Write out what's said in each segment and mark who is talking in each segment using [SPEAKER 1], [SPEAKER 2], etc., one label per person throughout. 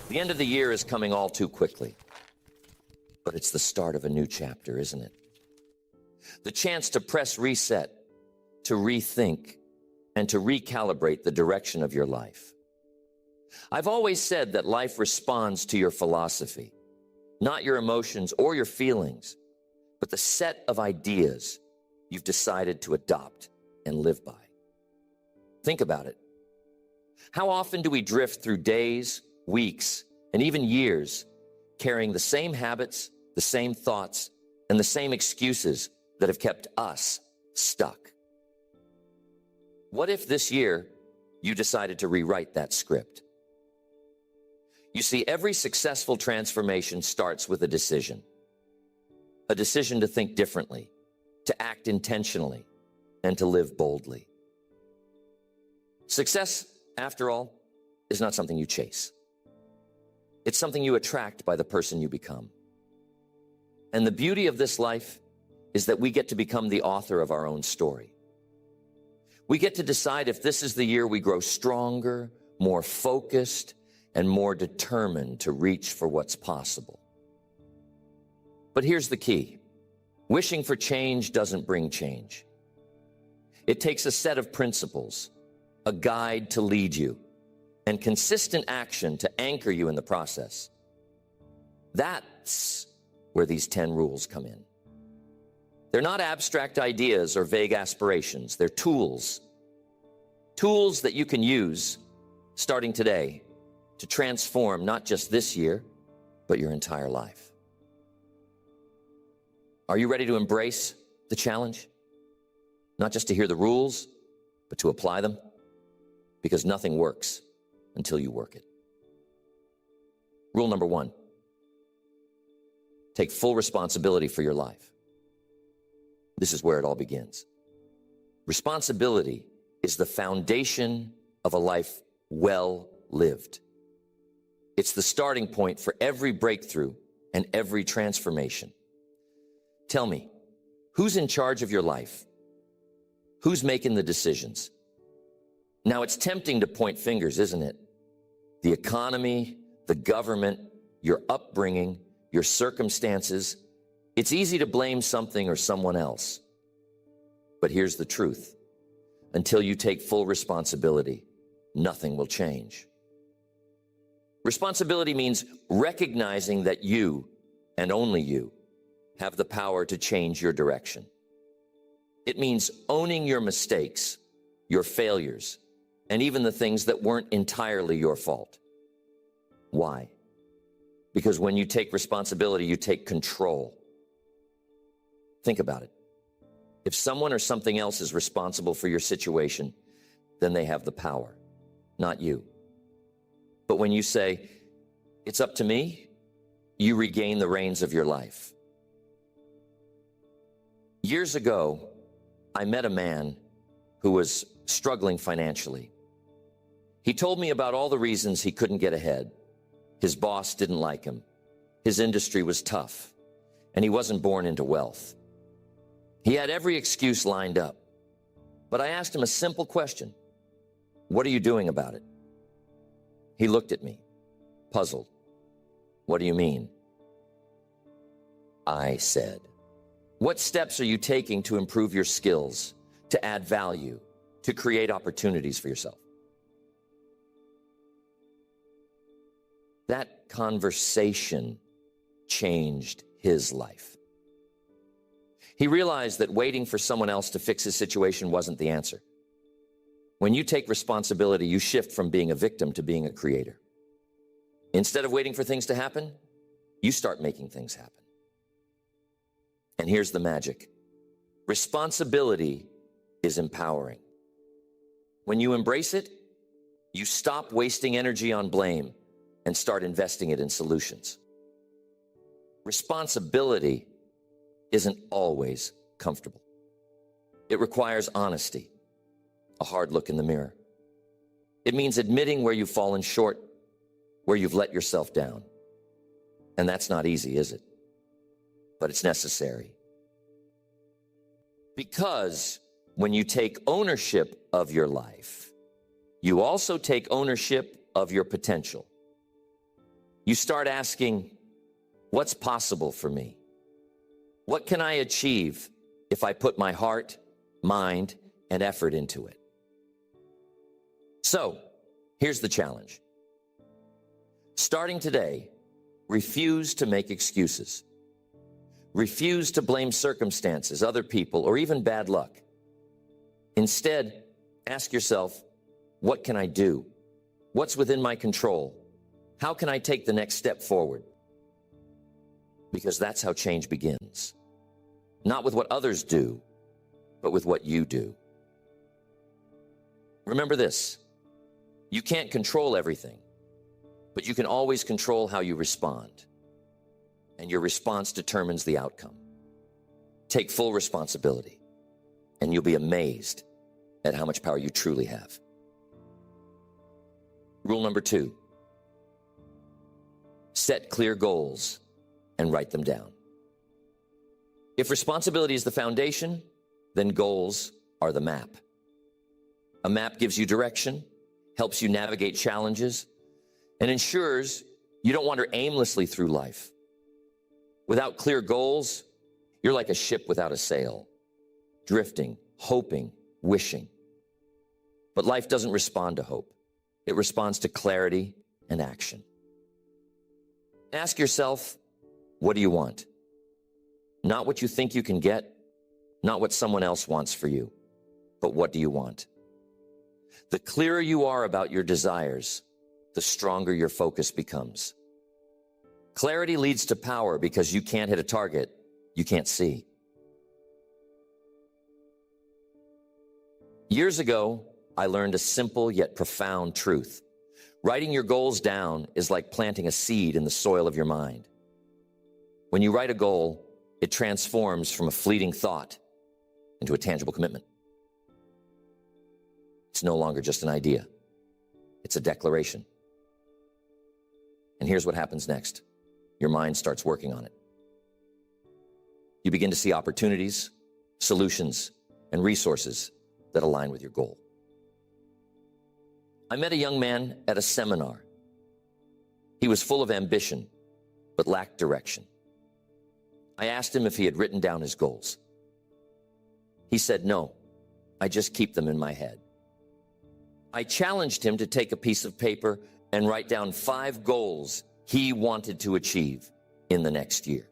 [SPEAKER 1] The end of the year is coming all too quickly, but it's the start of a new chapter, isn't it? The chance to press reset, to rethink, and to recalibrate the direction of your life. I've always said that life responds to your philosophy, not your emotions or your feelings, but the set of ideas you've decided to adopt and live by. Think about it. How often do we drift through days, weeks, and even years carrying the same habits, the same thoughts, and the same excuses that have kept us stuck? What if this year you decided to rewrite that script? You see, every successful transformation starts with a decision to think differently, to act intentionally, and to live boldly. Success, after all, is not something you chase. It's something you attract by the person you become. And the beauty of this life is that we get to become the author of our own story. We get to decide if this is the year we grow stronger, more focused, and more determined to reach for what's possible. But here's the key. Wishing for change doesn't bring change. It takes a set of principles, a guide to lead you, and consistent action to anchor you in the process. That's where these 10 rules come in. They're not abstract ideas or vague aspirations. They're tools. Tools that you can use starting today to transform not just this year, but your entire life. Are you ready to embrace the challenge? Not just to hear the rules, but to apply them? Because nothing works until you work it. Rule number 1, take full responsibility for your life. This is where it all begins. Responsibility is the foundation of a life well lived. It's the starting point for every breakthrough and every transformation. Tell me, who's in charge of your life? Who's making the decisions? Now, it's tempting to point fingers, isn't it? The economy, the government, your upbringing, your circumstances. It's easy to blame something or someone else. But here's the truth. Until you take full responsibility, nothing will change. Responsibility means recognizing that you, and only you, have the power to change your direction. It means owning your mistakes, your failures, and even the things that weren't entirely your fault. Why? Because when you take responsibility, you take control. Think about it. If someone or something else is responsible for your situation, then they have the power, not you. But when you say, it's up to me, you regain the reins of your life. Years ago, I met a man who was struggling financially. He told me about all the reasons he couldn't get ahead. His boss didn't like him. His industry was tough, and he wasn't born into wealth. He had every excuse lined up. But I asked him a simple question. What are you doing about it? He looked at me, puzzled. What do you mean? I said, what steps are you taking to improve your skills, to add value, to create opportunities for yourself? That conversation changed his life. He realized that waiting for someone else to fix his situation wasn't the answer. When you take responsibility, you shift from being a victim to being a creator. Instead of waiting for things to happen, you start making things happen. And here's the magic. Responsibility is empowering. When you embrace it, you stop wasting energy on blame and start investing it in solutions. Responsibility isn't always comfortable. It requires honesty, a hard look in the mirror. It means admitting where you've fallen short, where you've let yourself down. And that's not easy, is it? But it's necessary. Because when you take ownership of your life, you also take ownership of your potential. you start asking, what's possible for me? What can I achieve if I put my heart, mind, and effort into it? So, here's the challenge. Starting today, refuse to make excuses. Refuse to blame circumstances, other people, or even bad luck. Instead, ask yourself, what can I do? What's within my control? How can I take the next step forward? Because that's how change begins. Not with what others do, but with what you do. Remember this, you can't control everything, but you can always control how you respond. And your response determines the outcome. Take full responsibility, and you'll be amazed at how much power you truly have. Rule number 2, set clear goals and write them down. If responsibility is the foundation, then goals are the map. A map gives you direction, helps you navigate challenges, and ensures you don't wander aimlessly through life. Without clear goals, you're like a ship without a sail, drifting, hoping, wishing. But life doesn't respond to hope. It responds to clarity and action. Ask yourself, what do you want? Not what you think you can get, not what someone else wants for you, but what do you want? The clearer you are about your desires, the stronger your focus becomes. Clarity leads to power because you can't hit a target you can't see. Years ago, I learned a simple yet profound truth. Writing your goals down is like planting a seed in the soil of your mind. When you write a goal, it transforms from a fleeting thought into a tangible commitment. It's no longer just an idea. It's a declaration. And here's what happens next. Your mind starts working on it. You begin to see opportunities, solutions, and resources that align with your goal. I met a young man at a seminar. He was full of ambition, but lacked direction. I asked him if he had written down his goals. He said, no, I just keep them in my head. I challenged him to take a piece of paper and write down 5 goals he wanted to achieve in the next year.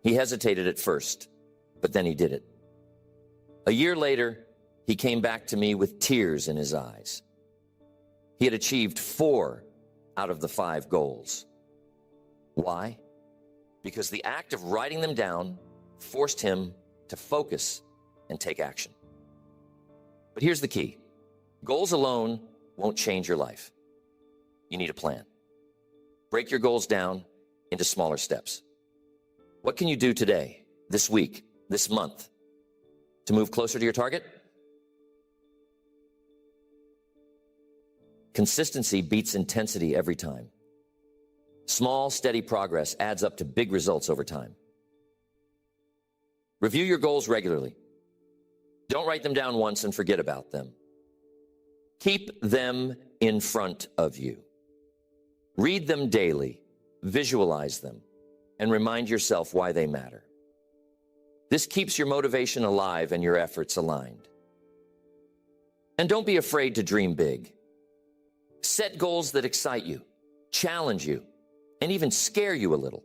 [SPEAKER 1] He hesitated at first, but then he did it. A year later, he came back to me with tears in his eyes. He had achieved 4 out of the 5 goals. Why? Because the act of writing them down forced him to focus and take action. But here's the key. Goals alone won't change your life. You need a plan. Break your goals down into smaller steps. What can you do today, this week, this month, to move closer to your target? Consistency beats intensity every time. Small, steady progress adds up to big results over time. Review your goals regularly. Don't write them down once and forget about them. Keep them in front of you. Read them daily, visualize them, and remind yourself why they matter. This keeps your motivation alive and your efforts aligned. And don't be afraid to dream big. Set goals that excite you, challenge you, and even scare you a little.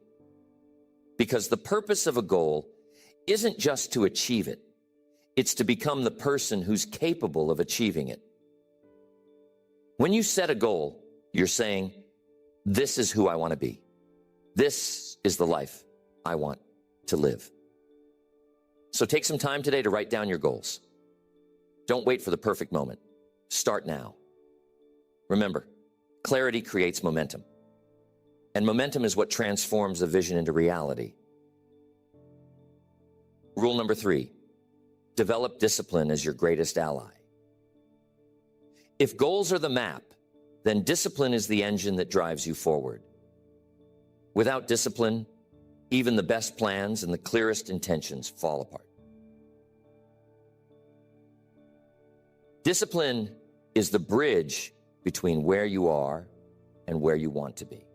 [SPEAKER 1] Because the purpose of a goal isn't just to achieve it. It's to become the person who's capable of achieving it. When you set a goal, you're saying, this is who I want to be. This is the life I want to live. So take some time today to write down your goals. Don't wait for the perfect moment. Start now. Remember, clarity creates momentum. And momentum is what transforms a vision into reality. Rule number 3, develop discipline as your greatest ally. If goals are the map, then discipline is the engine that drives you forward. Without discipline, even the best plans and the clearest intentions fall apart. Discipline is the bridge between where you are and where you want to be.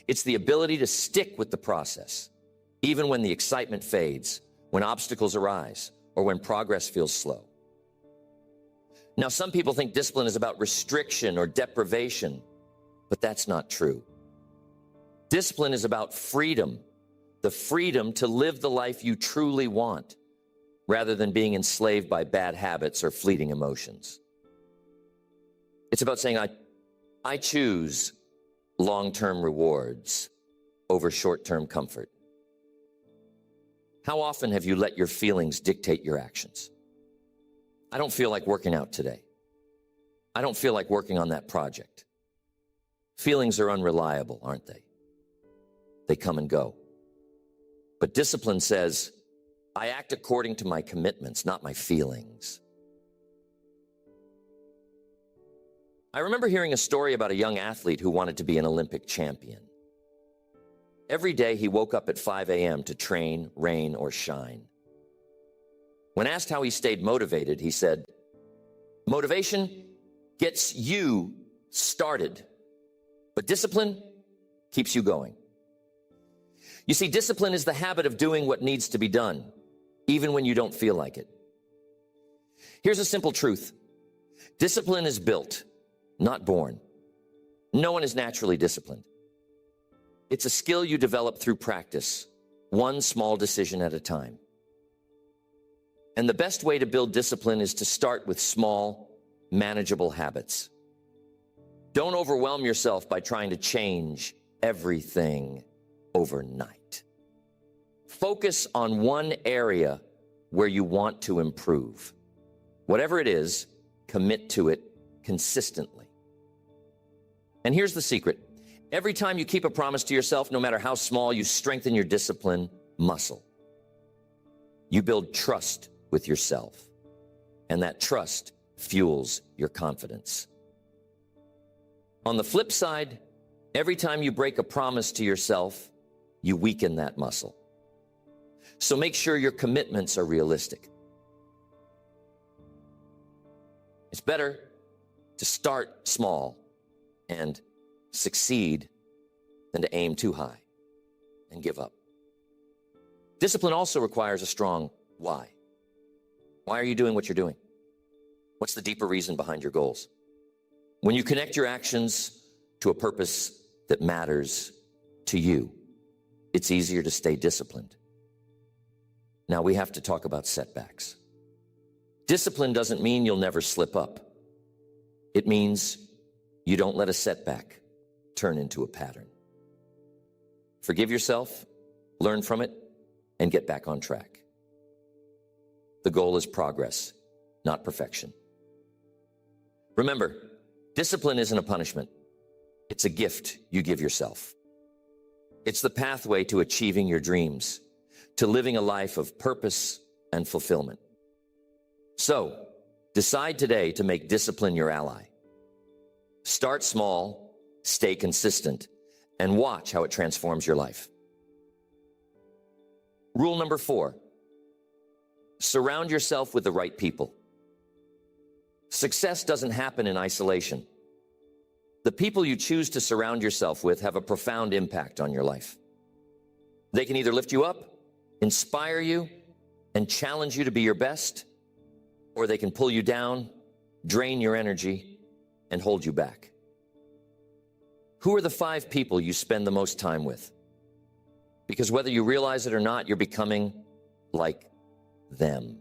[SPEAKER 1] It's the ability to stick with the process, even when the excitement fades, when obstacles arise, or when progress feels slow. Now, some people think discipline is about restriction or deprivation, but that's not true. Discipline is about freedom, the freedom to live the life you truly want, rather than being enslaved by bad habits or fleeting emotions. It's about saying, I choose long-term rewards over short-term comfort. How often have you let your feelings dictate your actions? I don't feel like working out today. I don't feel like working on that project. Feelings are unreliable, aren't they? They come and go. But discipline says, I act according to my commitments, not my feelings. I remember hearing a story about a young athlete who wanted to be an Olympic champion. Every day he woke up at 5 a.m. to train, rain or shine. When asked how he stayed motivated, he said, motivation gets you started, but discipline keeps you going. You see, discipline is the habit of doing what needs to be done, even when you don't feel like it. Here's a simple truth. Discipline is built, not born. No one is naturally disciplined. It's a skill you develop through practice, one small decision at a time. And the best way to build discipline is to start with small, manageable habits. Don't overwhelm yourself by trying to change everything overnight. Focus on one area where you want to improve. Whatever it is, commit to it consistently. And here's the secret. Every time you keep a promise to yourself, no matter how small, you strengthen your discipline muscle. You build trust with yourself, and that trust fuels your confidence. On the flip side, every time you break a promise to yourself, you weaken that muscle. So make sure your commitments are realistic. It's better to start small and succeed than to aim too high and give up. Discipline also requires a strong why. Why are you doing what you're doing? What's the deeper reason behind your goals? When you connect your actions to a purpose that matters to you, it's easier to stay disciplined. Now we have to talk about setbacks. Discipline doesn't mean you'll never slip up. It means you don't let a setback turn into a pattern. Forgive yourself, learn from it, and get back on track. The goal is progress, not perfection. Remember, discipline isn't a punishment. It's a gift you give yourself. It's the pathway to achieving your dreams, to living a life of purpose and fulfillment. So, decide today to make discipline your ally. Start small, stay consistent, and watch how it transforms your life. Rule number 4, surround yourself with the right people. Success doesn't happen in isolation. The people you choose to surround yourself with have a profound impact on your life. They can either lift you up, inspire you, and challenge you to be your best, or they can pull you down, drain your energy, and hold you back. Who are the 5 people you spend the most time with? Because whether you realize it or not, you're becoming like them.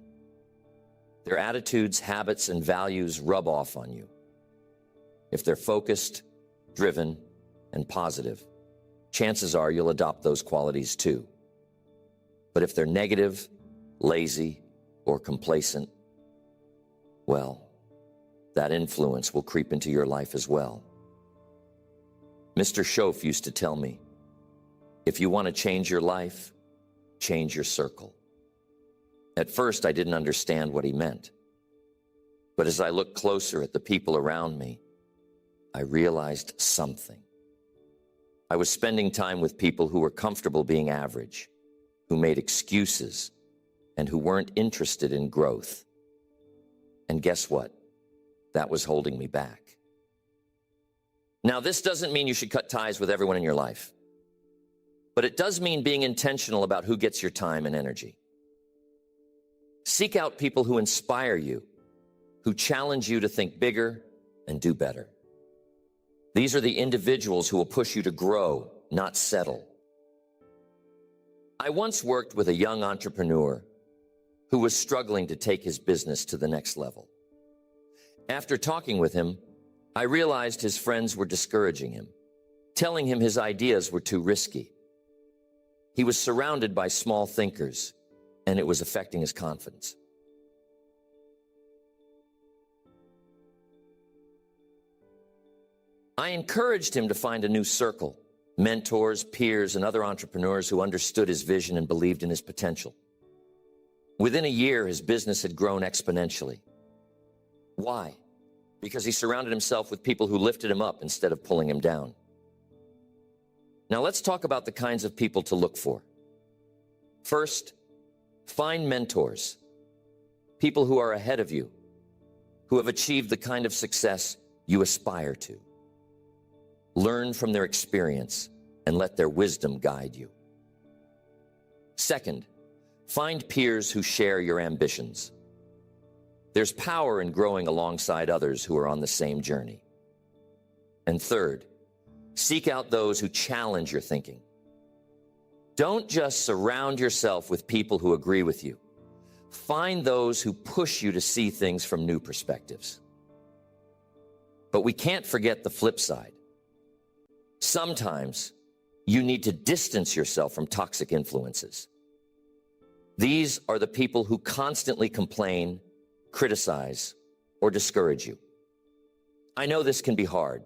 [SPEAKER 1] Their attitudes, habits, and values rub off on you. If they're focused, driven, and positive, chances are you'll adopt those qualities too. But if they're negative, lazy, or complacent, well, that influence will creep into your life as well. Mr. Schoaf used to tell me, if you want to change your life, change your circle. At first, I didn't understand what he meant. But as I looked closer at the people around me, I realized something. I was spending time with people who were comfortable being average, who made excuses, and who weren't interested in growth. And guess what? That was holding me back. Now, this doesn't mean you should cut ties with everyone in your life, but it does mean being intentional about who gets your time and energy. Seek out people who inspire you, who challenge you to think bigger and do better. These are the individuals who will push you to grow, not settle. I once worked with a young entrepreneur who was struggling to take his business to the next level. After talking with him, I realized his friends were discouraging him, telling him his ideas were too risky. He was surrounded by small thinkers, and it was affecting his confidence. I encouraged him to find a new circle, mentors, peers, and other entrepreneurs who understood his vision and believed in his potential. Within a year, his business had grown exponentially. Why? Because he surrounded himself with people who lifted him up instead of pulling him down. Now let's talk about the kinds of people to look for. First, find mentors, people who are ahead of you, who have achieved the kind of success you aspire to. Learn from their experience and let their wisdom guide you. Second, find peers who share your ambitions. There's power in growing alongside others who are on the same journey. And third, seek out those who challenge your thinking. Don't just surround yourself with people who agree with you. Find those who push you to see things from new perspectives. But we can't forget the flip side. Sometimes you need to distance yourself from toxic influences. These are the people who constantly complain, criticize, or discourage you. I know this can be hard,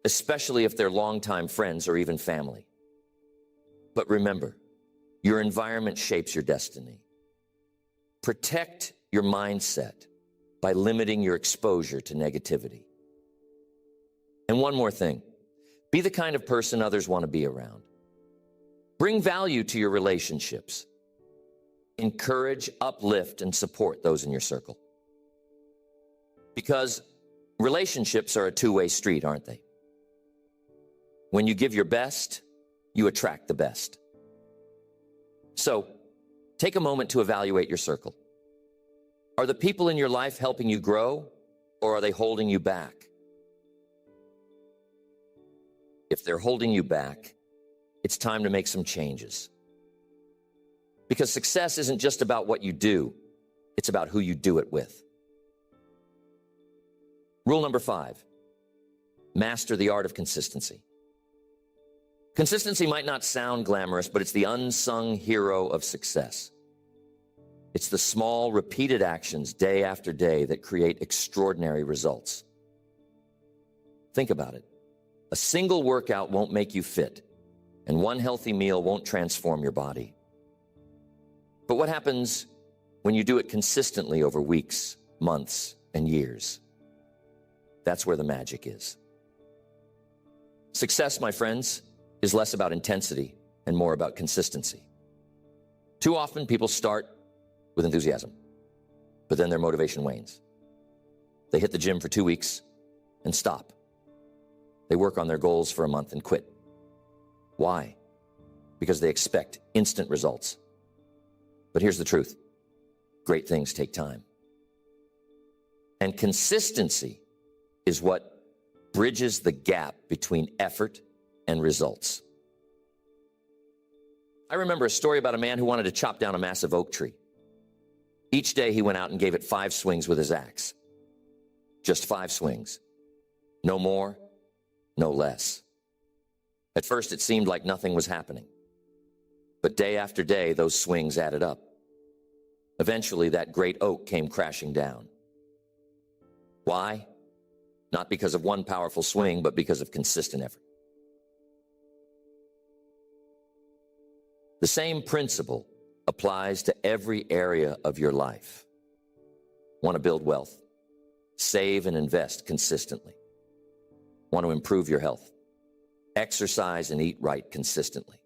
[SPEAKER 1] especially if they're longtime friends or even family. But remember, your environment shapes your destiny. Protect your mindset by limiting your exposure to negativity. And one more thing, be the kind of person others want to be around. Bring value to your relationships. Encourage, uplift, and support those in your circle. Because relationships are a two-way street, aren't they? When you give your best, you attract the best. So, take a moment to evaluate your circle. Are the people in your life helping you grow, or are they holding you back? If they're holding you back, it's time to make some changes. Because success isn't just about what you do, it's about who you do it with. Rule number 5, master the art of consistency. Consistency might not sound glamorous, but it's the unsung hero of success. It's the small, repeated actions day after day that create extraordinary results. Think about it. A single workout won't make you fit, and one healthy meal won't transform your body. But what happens when you do it consistently over weeks, months, and years? That's where the magic is. Success, my friends, is less about intensity and more about consistency. Too often people start with enthusiasm, but then their motivation wanes. They hit the gym for 2 weeks and stop. They work on their goals for a month and quit. Why? Because they expect instant results. But here's the truth. Great things take time. And consistency is what bridges the gap between effort and results. I remember a story about a man who wanted to chop down a massive oak tree. Each day he went out and gave it 5 swings with his axe. Just 5 swings. No more, no less. At first it seemed like nothing was happening. But day after day, those swings added up. Eventually, that great oak came crashing down. Why? Not because of one powerful swing, but because of consistent effort. The same principle applies to every area of your life. Want to build wealth? Save and invest consistently. Want to improve your health? Exercise and eat right consistently.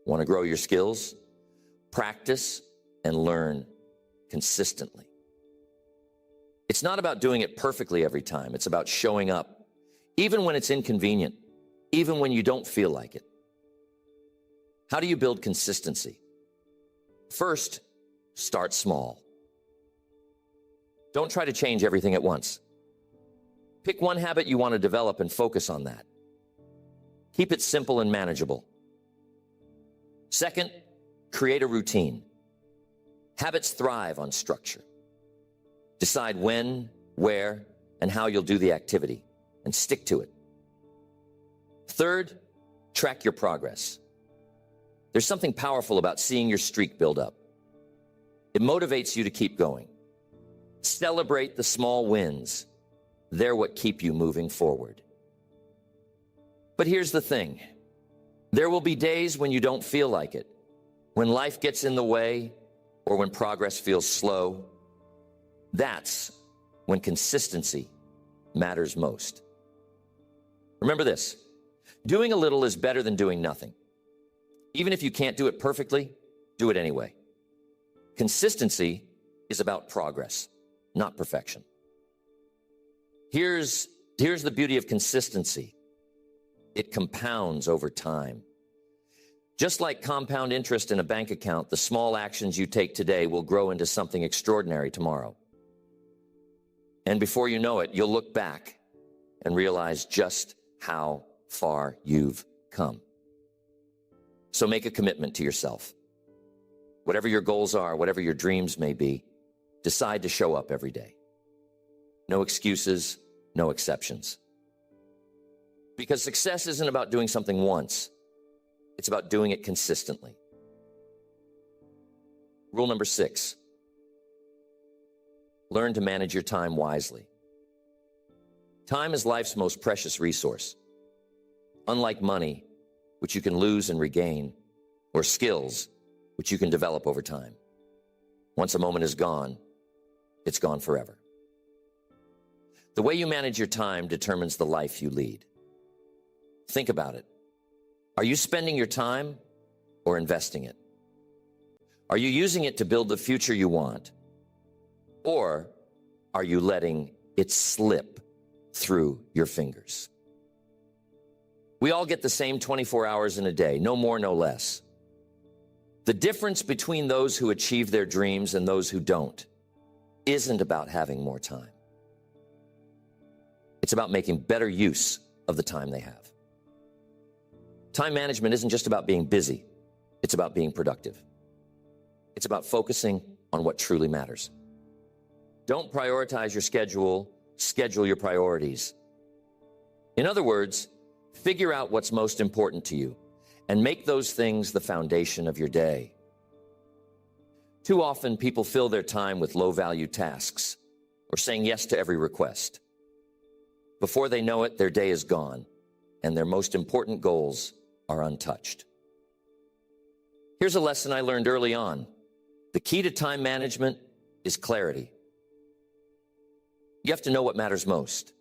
[SPEAKER 1] Want to grow your skills? Practice and learn consistently. It's not about doing it perfectly every time. It's about showing up, even when it's inconvenient, even when you don't feel like it. How do you build consistency? First, start small. Don't try to change everything at once. Pick one habit you want to develop and focus on that. Keep it simple and manageable. Second, create a routine. Habits thrive on structure. Decide when, where, and how you'll do the activity, and stick to it. Third, track your progress. There's something powerful about seeing your streak build up. It motivates you to keep going. Celebrate the small wins. They're what keep you moving forward. But here's the thing. There will be days when you don't feel like it, when life gets in the way, or when progress feels slow. That's when consistency matters most. Remember this, doing a little is better than doing nothing. Even if you can't do it perfectly, do it anyway. Consistency is about progress, not perfection. Here's the beauty of consistency. It compounds over time. Just like compound interest in a bank account, the small actions you take today will grow into something extraordinary tomorrow. And before you know it, you'll look back and realize just how far you've come. So make a commitment to yourself. Whatever your goals are, whatever your dreams may be, decide to show up every day. No excuses, no exceptions. Because success isn't about doing something once. It's about doing it consistently. Rule number 6. Learn to manage your time wisely. Time is life's most precious resource. Unlike money, which you can lose and regain, or skills, which you can develop over time. Once a moment is gone, it's gone forever. The way you manage your time determines the life you lead. Think about it. Are you spending your time or investing it? Are you using it to build the future you want? Or are you letting it slip through your fingers? We all get the same 24 hours in a day, no more, no less. The difference between those who achieve their dreams and those who don't isn't about having more time. It's about making better use of the time they have. Time management isn't just about being busy. It's about being productive. It's about focusing on what truly matters. Don't prioritize your schedule, schedule your priorities. In other words, figure out what's most important to you and make those things the foundation of your day. Too often, people fill their time with low-value tasks or saying yes to every request. Before they know it, their day is gone, and their most important goals are untouched. Here's a lesson I learned early on. The key to time management is clarity. You have to know what matters most.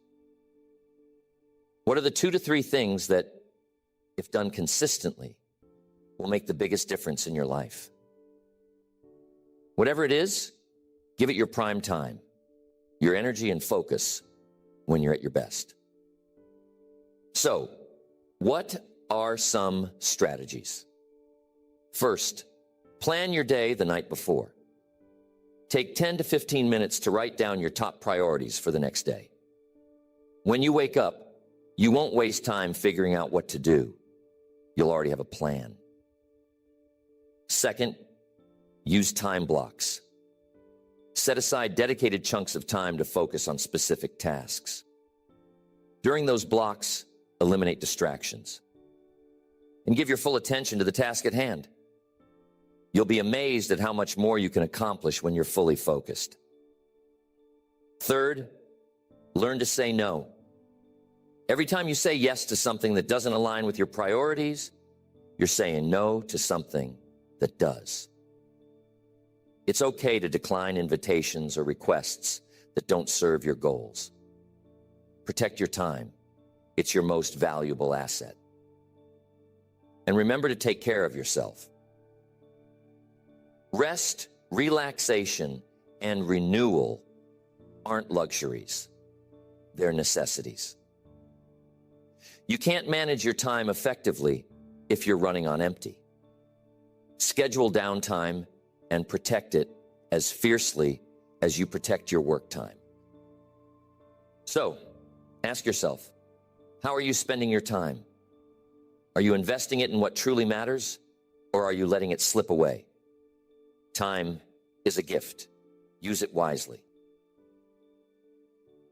[SPEAKER 1] What are the 2 to 3 things that, if done consistently, will make the biggest difference in your life? Whatever it is, give it your prime time, your energy and focus when you're at your best. So, what are some strategies? First, plan your day the night before. Take 10 to 15 minutes to write down your top priorities for the next day. When you wake up, you won't waste time figuring out what to do. You'll already have a plan. Second, use time blocks. Set aside dedicated chunks of time to focus on specific tasks. During those blocks, eliminate distractions and give your full attention to the task at hand. You'll be amazed at how much more you can accomplish when you're fully focused. Third, learn to say no. Every time you say yes to something that doesn't align with your priorities, you're saying no to something that does. It's okay to decline invitations or requests that don't serve your goals. Protect your time. It's your most valuable asset. And remember to take care of yourself. Rest, relaxation, and renewal aren't luxuries. They're necessities. You can't manage your time effectively if you're running on empty. Schedule downtime and protect it as fiercely as you protect your work time. So, ask yourself, how are you spending your time? Are you investing it in what truly matters, or are you letting it slip away? Time is a gift. Use it wisely.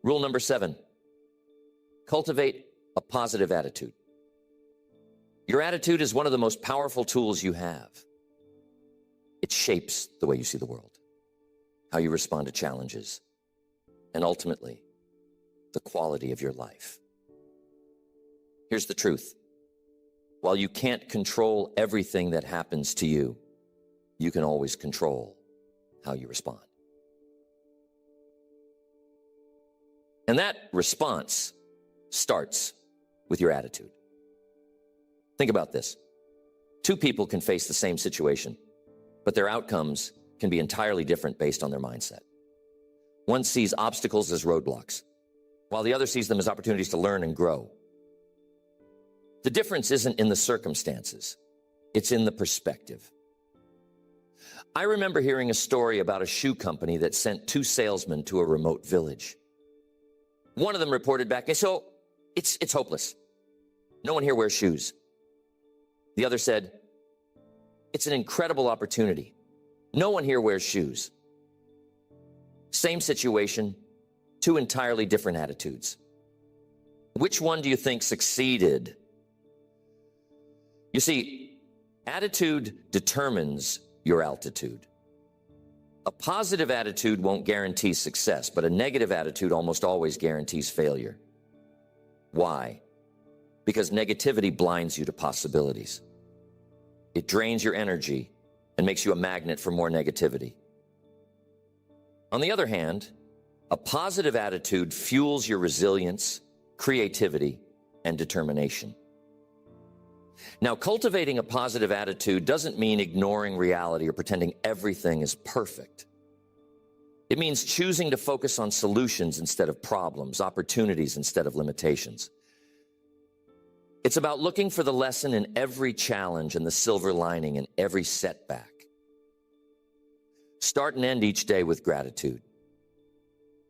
[SPEAKER 1] Rule number 7, cultivate a positive attitude. Your attitude is one of the most powerful tools you have. It shapes the way you see the world, how you respond to challenges, and ultimately, the quality of your life. Here's the truth. While you can't control everything that happens to you, you can always control how you respond. And that response starts with your attitude. Think about this. Two people can face the same situation, but their outcomes can be entirely different based on their mindset. One sees obstacles as roadblocks, while the other sees them as opportunities to learn and grow. The difference isn't in the circumstances, it's in the perspective. I remember hearing a story about a shoe company that sent 2 salesmen to a remote village. One of them reported back, so it's hopeless. No one here wears shoes. The other said, it's an incredible opportunity. No one here wears shoes. Same situation, 2 entirely different attitudes. Which one do you think succeeded? You see, attitude determines your altitude. A positive attitude won't guarantee success, but a negative attitude almost always guarantees failure. Why? Because negativity blinds you to possibilities. It drains your energy and makes you a magnet for more negativity. On the other hand, a positive attitude fuels your resilience, creativity, and determination. Now, cultivating a positive attitude doesn't mean ignoring reality or pretending everything is perfect. It means choosing to focus on solutions instead of problems, opportunities instead of limitations. It's about looking for the lesson in every challenge and the silver lining in every setback. Start and end each day with gratitude.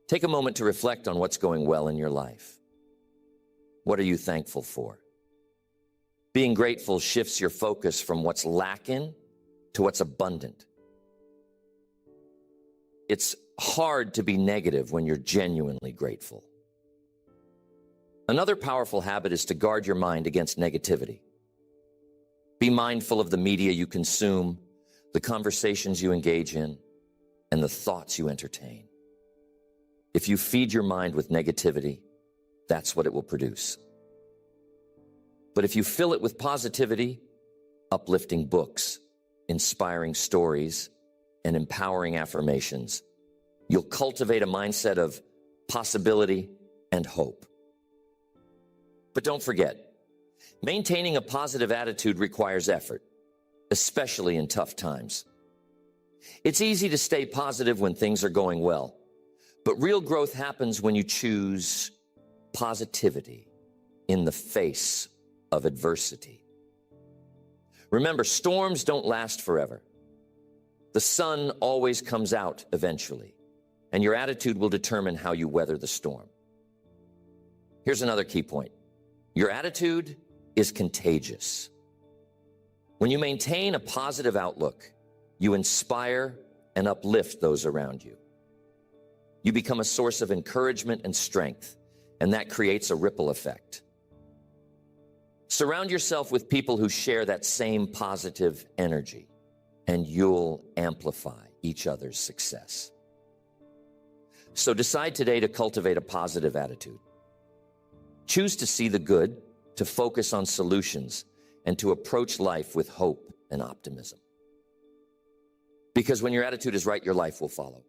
[SPEAKER 1] Take a moment to reflect on what's going well in your life. What are you thankful for? Being grateful shifts your focus from what's lacking to what's abundant. It's hard to be negative when you're genuinely grateful. Another powerful habit is to guard your mind against negativity. Be mindful of the media you consume, the conversations you engage in, and the thoughts you entertain. If you feed your mind with negativity, that's what it will produce. But if you fill it with positivity, uplifting books, inspiring stories, and empowering affirmations, you'll cultivate a mindset of possibility and hope. But don't forget, maintaining a positive attitude requires effort, especially in tough times. It's easy to stay positive when things are going well, but real growth happens when you choose positivity in the face of adversity. Remember, storms don't last forever. The sun always comes out eventually, and your attitude will determine how you weather the storm. Here's another key point. Your attitude is contagious. When you maintain a positive outlook, you inspire and uplift those around you. You become a source of encouragement and strength, and that creates a ripple effect. Surround yourself with people who share that same positive energy, and you'll amplify each other's success. So decide today to cultivate a positive attitude. Choose to see the good, to focus on solutions, and to approach life with hope and optimism. Because when your attitude is right, your life will follow.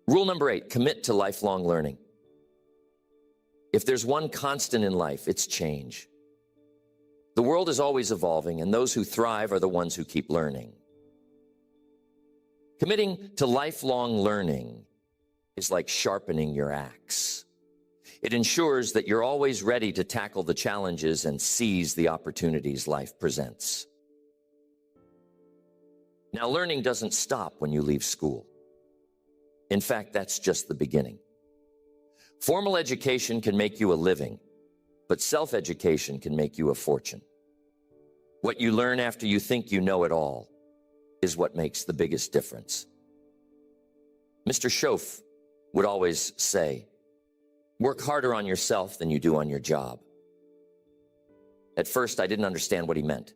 [SPEAKER 1] Rule number 8, commit to lifelong learning. If there's one constant in life, it's change. The world is always evolving, and those who thrive are the ones who keep learning. Committing to lifelong learning is like sharpening your axe. It ensures that you're always ready to tackle the challenges and seize the opportunities life presents. Now, learning doesn't stop when you leave school. In fact, that's just the beginning. Formal education can make you a living, but self-education can make you a fortune. What you learn after you think you know it all is what makes the biggest difference. Mr. Schoaf would always say, work harder on yourself than you do on your job. At first, I didn't understand what he meant.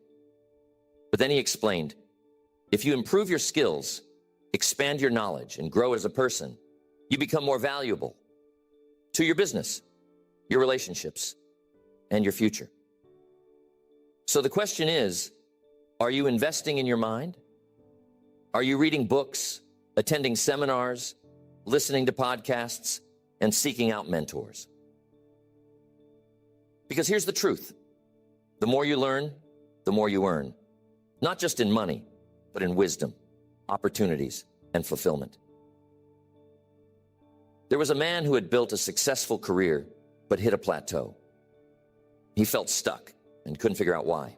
[SPEAKER 1] But then he explained, if you improve your skills, expand your knowledge, and grow as a person, you become more valuable to your business, your relationships, and your future. So the question is, are you investing in your mind? Are you reading books, attending seminars, listening to podcasts, and seeking out mentors? Because here's the truth. The more you learn, the more you earn. Not just in money, but in wisdom, opportunities, and fulfillment. There was a man who had built a successful career, but hit a plateau. He felt stuck and couldn't figure out why.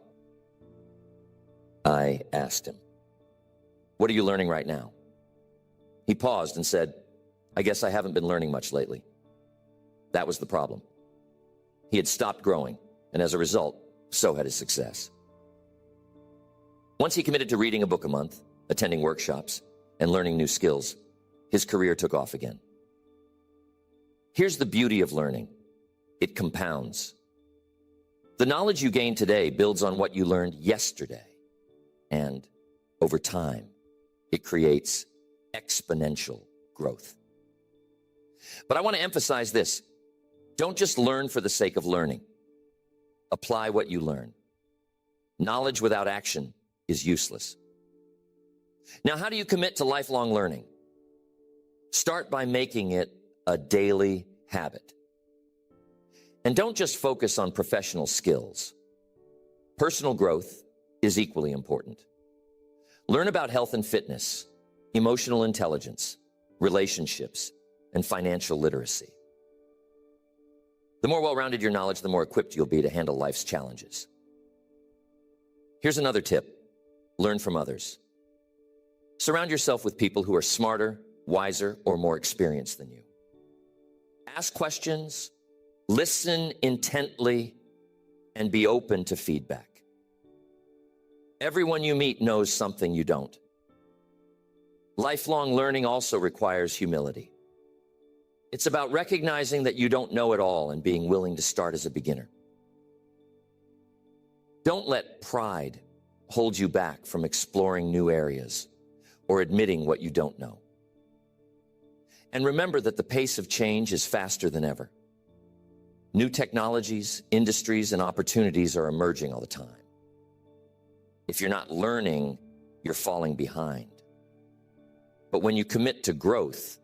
[SPEAKER 1] I asked him, what are you learning right now? He paused and said, I guess I haven't been learning much lately. That was the problem. He had stopped growing, and as a result, so had his success. Once he committed to reading a book a month, attending workshops, and learning new skills, his career took off again. Here's the beauty of learning. It compounds. The knowledge you gain today builds on what you learned yesterday. And over time, it creates exponential growth. But I want to emphasize this. Don't just learn for the sake of learning. Apply what you learn. Knowledge without action is useless. Now, how do you commit to lifelong learning? Start by making it a daily habit. And don't just focus on professional skills. Personal growth is equally important. Learn about health and fitness, emotional intelligence, relationships, and financial literacy. The more well-rounded your knowledge, the more equipped you'll be to handle life's challenges. Here's another tip. Learn from others. Surround yourself with people who are smarter, wiser, or more experienced than you. Ask questions, listen intently, and be open to feedback. Everyone you meet knows something you don't. Lifelong learning also requires humility. It's about recognizing that you don't know it all and being willing to start as a beginner. Don't let pride hold you back from exploring new areas or admitting what you don't know. And remember that the pace of change is faster than ever. New technologies, industries, and opportunities are emerging all the time. If you're not learning, you're falling behind. But when you commit to growth,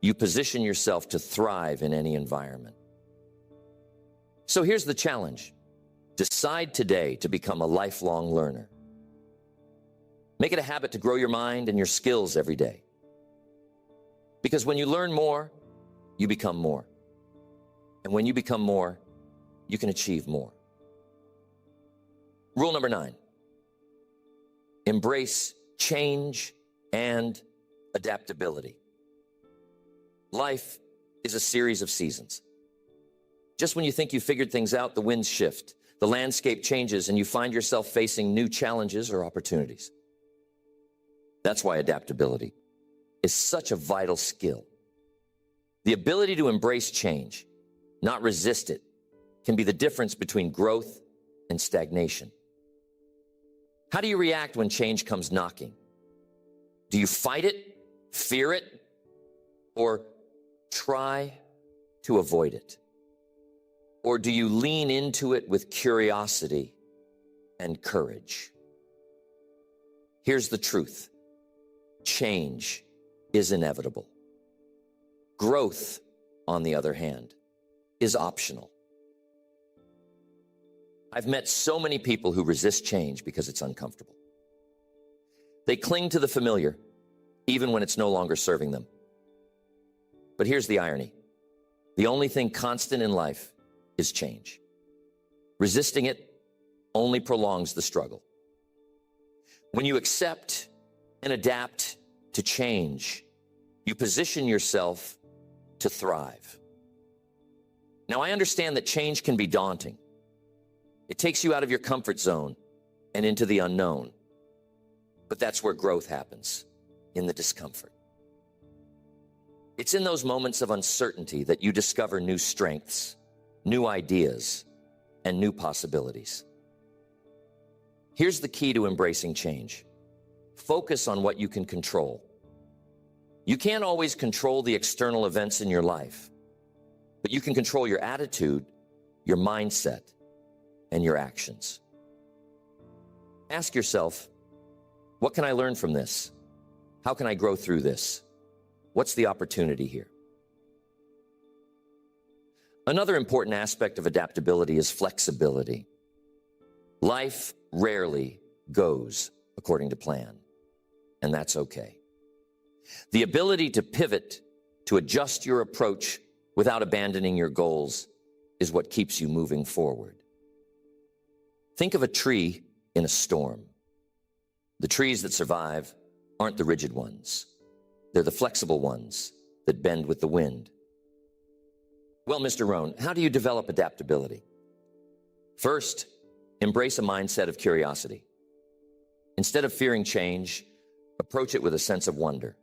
[SPEAKER 1] you position yourself to thrive in any environment. So here's the challenge. Decide today to become a lifelong learner. Make it a habit to grow your mind and your skills every day. Because when you learn more, you become more. And when you become more, you can achieve more. Rule number 9. Embrace change and adaptability. Life is a series of seasons. Just when you think you've figured things out, the winds shift, the landscape changes, and you find yourself facing new challenges or opportunities. That's why adaptability is such a vital skill. The ability to embrace change, not resist it, can be the difference between growth and stagnation. How do you react when change comes knocking? Do you fight it, fear it, or try to avoid it? Or do you lean into it with curiosity and courage? Here's the truth. Change is inevitable. Growth, on the other hand, is optional. I've met so many people who resist change because it's uncomfortable. They cling to the familiar, even when it's no longer serving them. But here's the irony. The only thing constant in life is change. Resisting it only prolongs the struggle. When you accept and adapt to change, you position yourself to thrive. Now, I understand that change can be daunting. It takes you out of your comfort zone and into the unknown. But that's where growth happens, in the discomfort. It's in those moments of uncertainty that you discover new strengths, new ideas, and new possibilities. Here's the key to embracing change. Focus on what you can control. You can't always control the external events in your life, but you can control your attitude, your mindset, and your actions. Ask yourself, what can I learn from this? How can I grow through this? What's the opportunity here? Another important aspect of adaptability is flexibility. Life rarely goes according to plan, and that's okay. The ability to pivot, to adjust your approach without abandoning your goals is what keeps you moving forward. Think of a tree in a storm. The trees that survive aren't the rigid ones. They're the flexible ones that bend with the wind. Well, Mr. Rohn, how do you develop adaptability? First, embrace a mindset of curiosity. Instead of fearing change, approach it with a sense of wonder.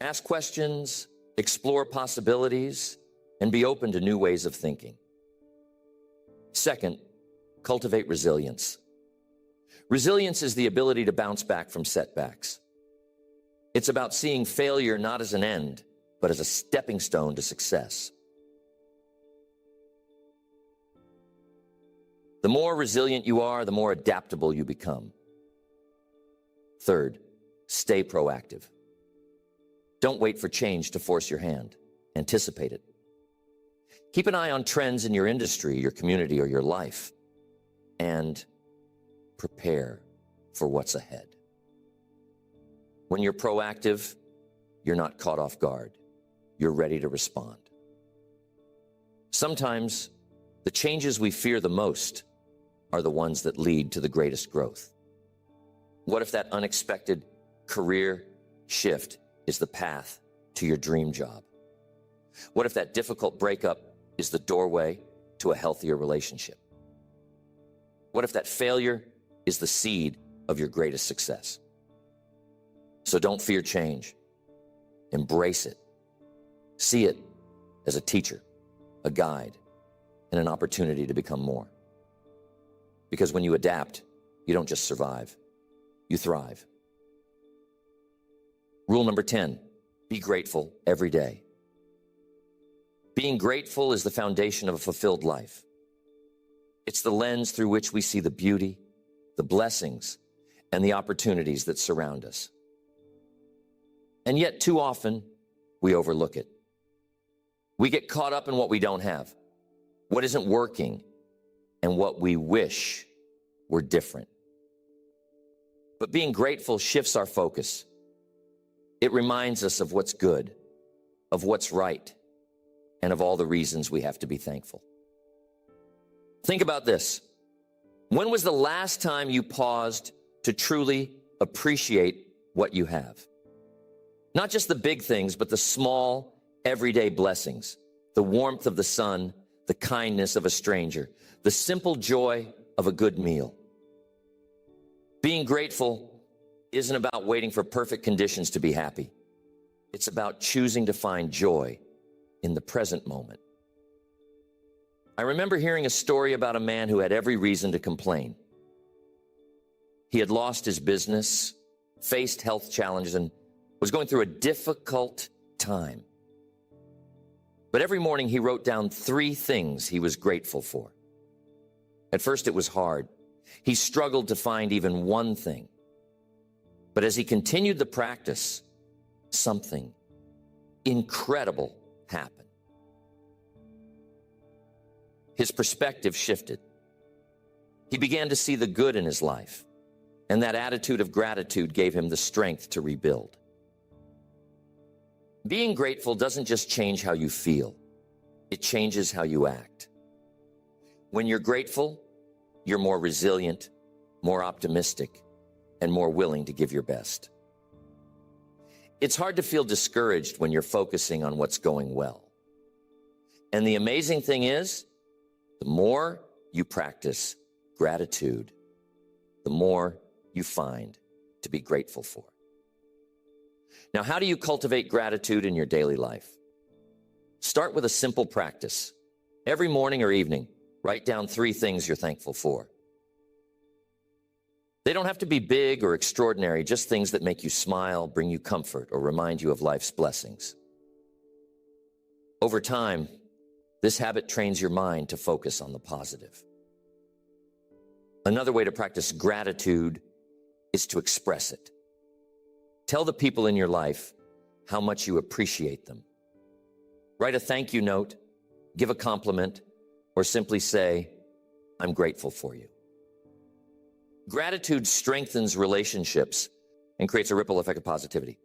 [SPEAKER 1] Ask questions, explore possibilities, and be open to new ways of thinking. Second, cultivate resilience. Resilience is the ability to bounce back from setbacks. It's about seeing failure not as an end, but as a stepping stone to success. The more resilient you are, the more adaptable you become. Third, stay proactive. Don't wait for change to force your hand. Anticipate it. Keep an eye on trends in your industry, your community, or your life, and prepare for what's ahead. When you're proactive, you're not caught off guard. You're ready to respond. Sometimes the changes we fear the most are the ones that lead to the greatest growth. What if that unexpected career shift is the path to your dream job? What if that difficult breakup is the doorway to a healthier relationship? What if that failure is the seed of your greatest success? So don't fear change. Embrace it. See it as a teacher, a guide, and an opportunity to become more. Because when you adapt, you don't just survive, you thrive. Rule number 10, be grateful every day. Being grateful is the foundation of a fulfilled life. It's the lens through which we see the beauty, the blessings, and the opportunities that surround us. And yet, too often, we overlook it. We get caught up in what we don't have, what isn't working, and what we wish were different. But being grateful shifts our focus. It reminds us of what's good, of what's right, and of all the reasons we have to be thankful. Think about this. When was the last time you paused to truly appreciate what you have? Not just the big things, but the small, everyday blessings, the warmth of the sun, the kindness of a stranger, the simple joy of a good meal. Being grateful isn't about waiting for perfect conditions to be happy. It's about choosing to find joy in the present moment. I remember hearing a story about a man who had every reason to complain. He had lost his business, faced health challenges, and was going through a difficult time. But every morning he wrote down 3 things he was grateful for. At first it was hard. He struggled to find even one thing. But as he continued the practice, something incredible happened. His perspective shifted. He began to see the good in his life, and that attitude of gratitude gave him the strength to rebuild. Being grateful doesn't just change how you feel, it changes how you act. When you're grateful, you're more resilient, more optimistic, and more willing to give your best. It's hard to feel discouraged when you're focusing on what's going well. And the amazing thing is, the more you practice gratitude, the more you find to be grateful for. Now, how do you cultivate gratitude in your daily life? Start with a simple practice. Every morning or evening, write down 3 things you're thankful for. They don't have to be big or extraordinary, just things that make you smile, bring you comfort, or remind you of life's blessings. Over time, this habit trains your mind to focus on the positive. Another way to practice gratitude is to express it. Tell the people in your life how much you appreciate them. Write a thank you note, give a compliment, or simply say, "I'm grateful for you." Gratitude strengthens relationships and creates a ripple effect of positivity.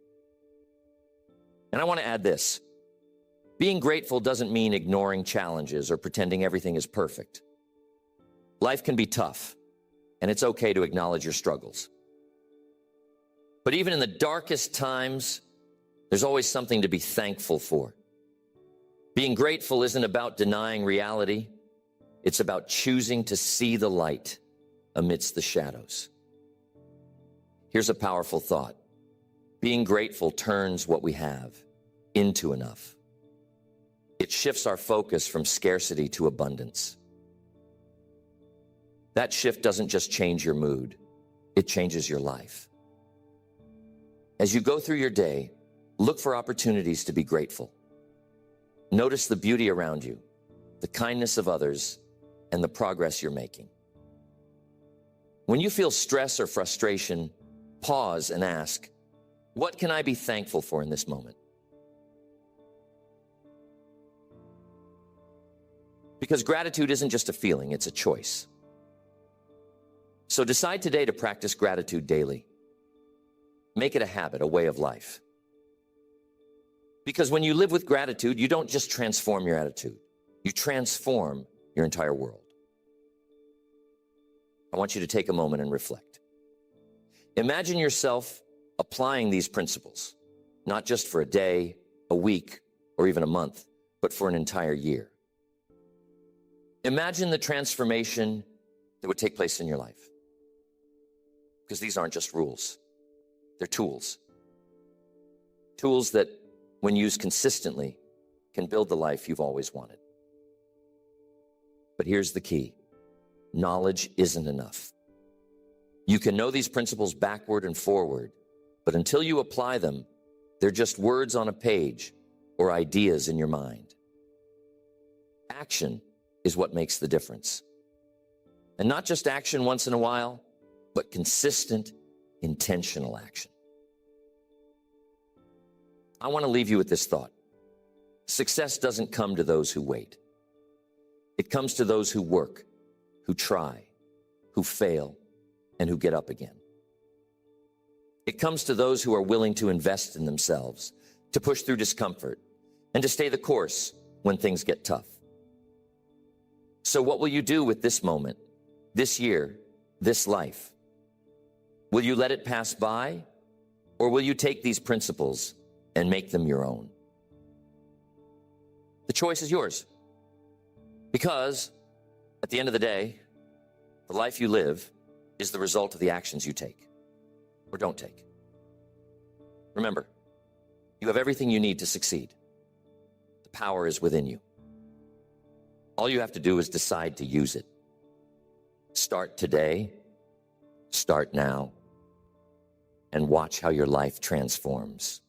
[SPEAKER 1] And I want to add this. Being grateful doesn't mean ignoring challenges or pretending everything is perfect. Life can be tough, and it's okay to acknowledge your struggles. But even in the darkest times, there's always something to be thankful for. Being grateful isn't about denying reality. It's about choosing to see the light amidst the shadows. Here's a powerful thought. Being grateful turns what we have into enough. It shifts our focus from scarcity to abundance. That shift doesn't just change your mood, it changes your life. As you go through your day, look for opportunities to be grateful. Notice the beauty around you, the kindness of others, and the progress you're making. When you feel stress or frustration, pause and ask, what can I be thankful for in this moment? Because gratitude isn't just a feeling, it's a choice. So decide today to practice gratitude daily. Make it a habit, a way of life. Because when you live with gratitude, you don't just transform your attitude, you transform your entire world. I want you to take a moment and reflect. Imagine yourself applying these principles, not just for a day, a week, or even a month, but for an entire year. Imagine the transformation that would take place in your life. Because these aren't just rules, they're tools. Tools that, when used consistently, can build the life you've always wanted. But here's the key. Knowledge isn't enough. You can know these principles backward and forward, but until you apply them, they're just words on a page or ideas in your mind. Action is what makes the difference. And not just action once in a while, but consistent, intentional action. I want to leave you with this thought. Success doesn't come to those who wait. It comes to those who work, who try, who fail, and who get up again. It comes to those who are willing to invest in themselves, to push through discomfort, and to stay the course when things get tough. So what will you do with this moment, this year, this life? Will you let it pass by, or will you take these principles and make them your own? The choice is yours. Because at the end of the day, the life you live is the result of the actions you take or don't take. Remember, you have everything you need to succeed. The power is within you. All you have to do is decide to use it. Start today, start now, and watch how your life transforms.